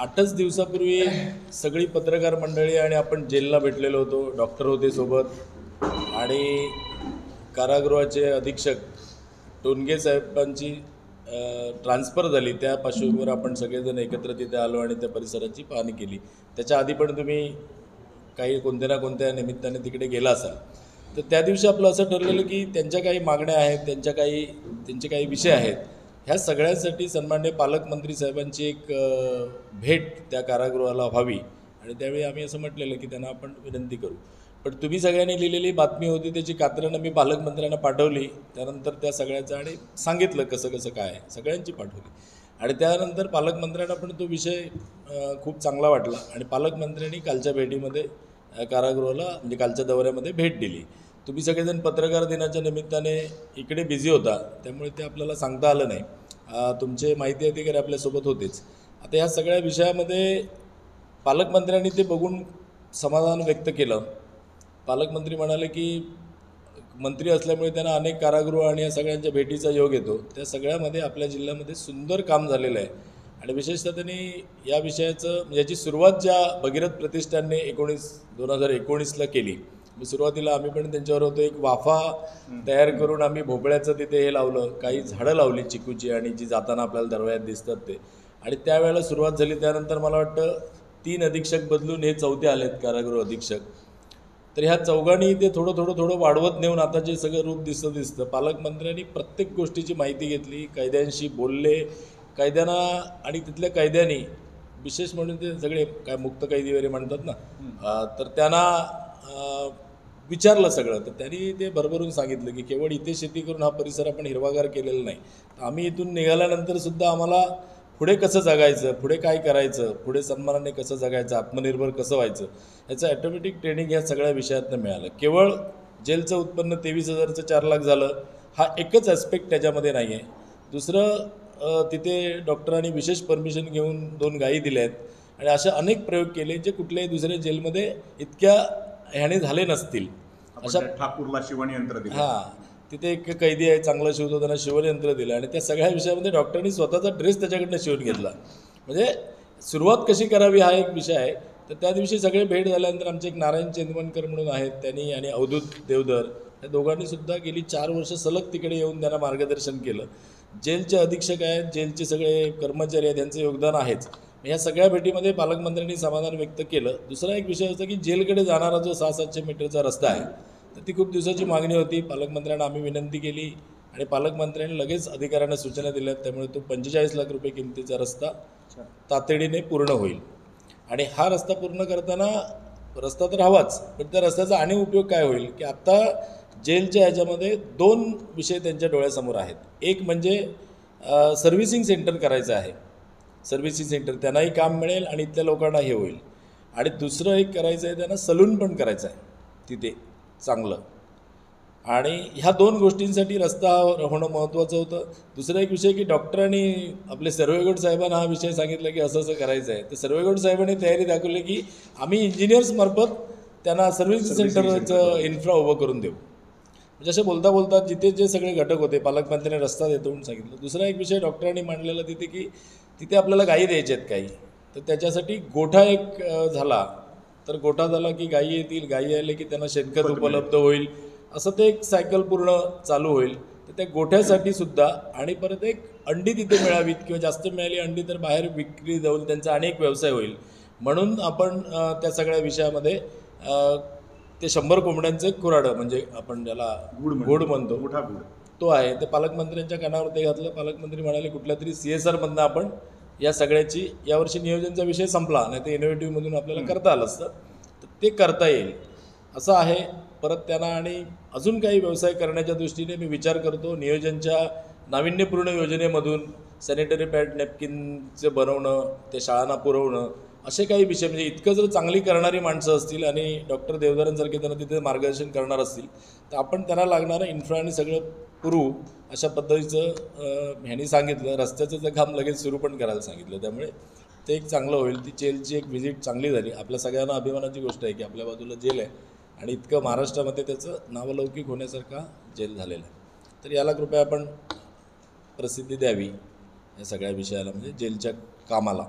8च दिवसापूर्वी सगळी पत्रकार मंडळी आणि आपण जेलला भेटलेलो होतो. डॉक्टर होते सोबत आणि कारागृहाचे अधीक्षक टोनगे साहेबांची ट्रान्सफर झाली. त्या पार्श्वभूमीवर आपण सगळेजण एकत्र तिथे आलो आणि त्या परिसराची पाहणी केली. त्याच्या आधी पण तुम्ही काही कोणत्या ना कोणत्या निमित्ताने तिकडे गेला असाल. तर त्या दिवशी आपलं असं ठरलेलं की त्यांच्या काही मागण्या आहेत, त्यांचे काही विषय आहेत, ह्या सगळ्यांसाठी सन्माननीय पालकमंत्री साहेबांची एक भेट त्या कारागृहाला व्हावी आणि त्यावेळी आम्ही असं म्हटलेलं की त्यांना आपण विनंती करू. पण तुम्ही सगळ्यांनी लिहिलेली बातमी होती, त्याची कात्रणं मी पालकमंत्र्यांना पाठवली. त्यानंतर त्या सगळ्याचं आणि सांगितलं कसं कसं काय आहे, सगळ्यांची पाठवली. आणि त्यानंतर पालकमंत्र्यांना पण तो विषय खूप चांगला वाटला आणि पालकमंत्र्यांनी कालच्या भेटीमध्ये कारागृहाला म्हणजे कालच्या दौऱ्यामध्ये भेट दिली. तुम्ही सगळेजण पत्रकार दिनाच्या निमित्ताने इकडे बिझी होता, त्यामुळे ते आपल्याला सांगता आलं नाही. तुमचे माहिती अधिकारी आपल्यासोबत होतेच. आता ह्या सगळ्या विषयामध्ये पालकमंत्र्यांनी ते बघून समाधान व्यक्त केलं. पालकमंत्री म्हणाले की मंत्री असल्यामुळे त्यांना अनेक कारागृह आणि या सगळ्यांच्या भेटीचा योग येतो. त्या सगळ्यामध्ये आपल्या जिल्ह्यामध्ये सुंदर काम झालेलं आहे आणि विशेषतः त्यांनी या विषयाचं याची सुरुवात ज्या भगीरथ प्रतिष्ठानने 2019ला केली. सुरुवातीला आम्ही पण त्यांच्यावर होतो. एक वाफा तयार करून आम्ही भोपळ्याचं तिथे हे लावलं, काही झाडं लावली चिकूची आणि जी जाताना आपल्याला दरवाज्यात दिसतात ते. आणि त्यावेळेला सुरुवात झाली. त्यानंतर मला वाटतं 3 अधीक्षक बदलून हे 4थे आलेत कारागृह अधीक्षक. तर ह्या चौघांनी ते थोडं वाढवत नेऊन आता जे सगळं रूप दिसतं. पालकमंत्र्यांनी प्रत्येक गोष्टीची माहिती घेतली, कैद्यांशी बोलले, कैद्यांना आणि तिथल्या कैद्यांनी विशेष म्हणून ते सगळे काय मुक्त कैदी वगैरे म्हणतात ना, तर त्यांना विचारलं सगळं. तर त्यांनी ते भरभरून सांगितलं की केवळ इथे शेती करून हा परिसर आपण हिरवागार केलेला नाही. आम्ही इथून निघाल्यानंतर सुद्धा आम्हाला पुढे कसं जगायचं, पुढे काय करायचं, पुढे सन्मानाने कसं जगायचं, आत्मनिर्भर कसं व्हायचं, याचं ॲटोमॅटिक ट्रेनिंग या सगळ्या विषयातनं मिळालं. केवळ जेलचं उत्पन्न 23,000चं 4 लाख झालं हा एकच ॲस्पेक्ट त्याच्यामध्ये नाही आहे. दुसरं तिथे डॉक्टरांनी विशेष परमिशन घेऊन 2 गायी दिल्या आहेत आणि अशा अनेक प्रयोग केले जे कुठल्याही दुसऱ्या जेलमध्ये इतक्या ह्याने झाले नसतील. अशा ठाकूरला शिवणयंत्र दिलं. हां, तिथे एक कैदी आहे चांगला शिवतो, त्यांना शिवणयंत्र दिलं आणि त्या सगळ्या विषयामध्ये डॉक्टरांनी स्वतःचा ड्रेस त्याच्याकडनं शिवून घेतला. म्हणजे सुरुवात कशी करावी हा एक विषय आहे. तर त्या दिवशी सगळे भेट झाल्यानंतर आमचे एक नारायण चेंदवनकर म्हणून आहेत, त्यांनी आणि अवधूत देवधर या दोघांनी सुद्धा गेली 4 वर्ष सलग तिकडे येऊन त्यांना मार्गदर्शन केलं. जेलचे अधीक्षक आहेत, जेलचे सगळे कर्मचारी आहेत, त्यांचं योगदान आहेच. ह्या सगळ्या भेटीमध्ये पालकमंत्र्यांनी समाधान व्यक्त केलं. दुसरा एक विषय होता की जेलकडे जाणारा जो 600-700 मीटरचा रस्ता आहे, तर ती खूप दिवसाची मागणी होती. पालकमंत्र्यांना आम्ही विनंती केली आणि पालकमंत्र्यांनी लगेच अधिकाऱ्यांना सूचना दिल्या. त्यामुळे तो 45 लाख रुपये किमतीचा रस्ता तातडीने पूर्ण होईल. आणि हा रस्ता पूर्ण करताना रस्ता तर हवाच, पण त्या रस्त्याचा आणि उपयोग काय होईल की आत्ता जेलच्या ह्याच्यामध्ये 2 विषय त्यांच्या डोळ्यासमोर आहेत. एक म्हणजे सर्व्हिसिंग सेंटर करायचं आहे. सर्व्हिसिंग सेंटर त्यांनाही काम मिळेल आणि इथल्या लोकांना हे होईल. आणि दुसरं एक करायचं आहे, त्यांना सलून पण करायचं आहे तिथे चांगलं. आणि ह्या 2 गोष्टींसाठी रस्ता होणं महत्त्वाचं होतं. दुसरा एक विषय की डॉक्टरांनी आपले सर्वेगौड साहेबांना हा विषय सांगितला की असं करायचं आहे. तर सर्वेगौड साहेबांनी तयारी दाखवली की आम्ही इंजिनियर्समार्फत त्यांना सर्व्हिसिंग सेंटरचं इन्फ्रा उभं करून देऊ. म्हणजे असे बोलता बोलता जिथे जे सगळे घटक होते पालकमंत्र्यांनी रस्ता देतो म्हणून सांगितलं. दुसरा एक विषय डॉक्टरांनी मांडलेला तिथे की तिथे आपल्याला गायी द्यायच्या आहेत काही, तर त्याच्यासाठी गोठा एक झाला. तर गोठा झाला की गायी येतील, गायी आले की त्यांना शेणखत उपलब्ध होईल, असं ते एक सायकल पूर्ण चालू होईल. तर त्या गोठ्यासाठी सुद्धा आणि परत एक अंडी तिथे मिळावीत किंवा जास्त मिळाली अंडी तर बाहेर विक्री जाऊन त्यांचा अनेक व्यवसाय होईल. म्हणून आपण त्या सगळ्या विषयामध्ये ते 100 कोंबड्यांचं एक कुऱ्हाडं म्हणजे आपण ज्याला गुड म्हणतो तो आहे. ते पालकमंत्र्यांच्या कानावर ते घातलं. पालकमंत्री म्हणाले कुठल्या तरी CSRमधनं आपण या सगळ्याची यावर्षी नियोजनचा विषय संपला नाही तर इनोव्हेटिव्हमधून आपल्याला करता आलं असतं, तर ते करता येईल असं आहे. परत त्यांना आणि अजून काही व्यवसाय करण्याच्या दृष्टीने मी विचार करतो. नियोजनच्या नाविन्यपूर्ण योजनेमधून सॅनिटरी पॅड नॅपकिनचं बनवणं, ते शाळांना पुरवणं, असे काही विषय म्हणजे इतकं जर चांगली करणारी माणसं असतील आणि डॉक्टर देवधरांसारखे त्यांना तिथे मार्गदर्शन करणार असतील तर आपण त्यांना लागणारं इन्फ्रा आणि सगळं पुरवू अशा पद्धतीचं ह्यांनी सांगितलं. रस्त्याचं तर काम लगेच सुरू पण करायला सांगितलं. त्यामुळे ते एक चांगलं होईल. ती जेलची एक व्हिजिट चांगली झाली. आपल्या सगळ्यांना अभिमानाची गोष्ट आहे की आपल्या बाजूला जेल आहे आणि इतकं महाराष्ट्रामध्ये त्याचं नावलौकिक होण्यासारखा जेल झालेला आहे. तर याला कृपया आपण प्रसिद्धी द्यावी या सगळ्या विषयाला, म्हणजे जेलच्या कामाला.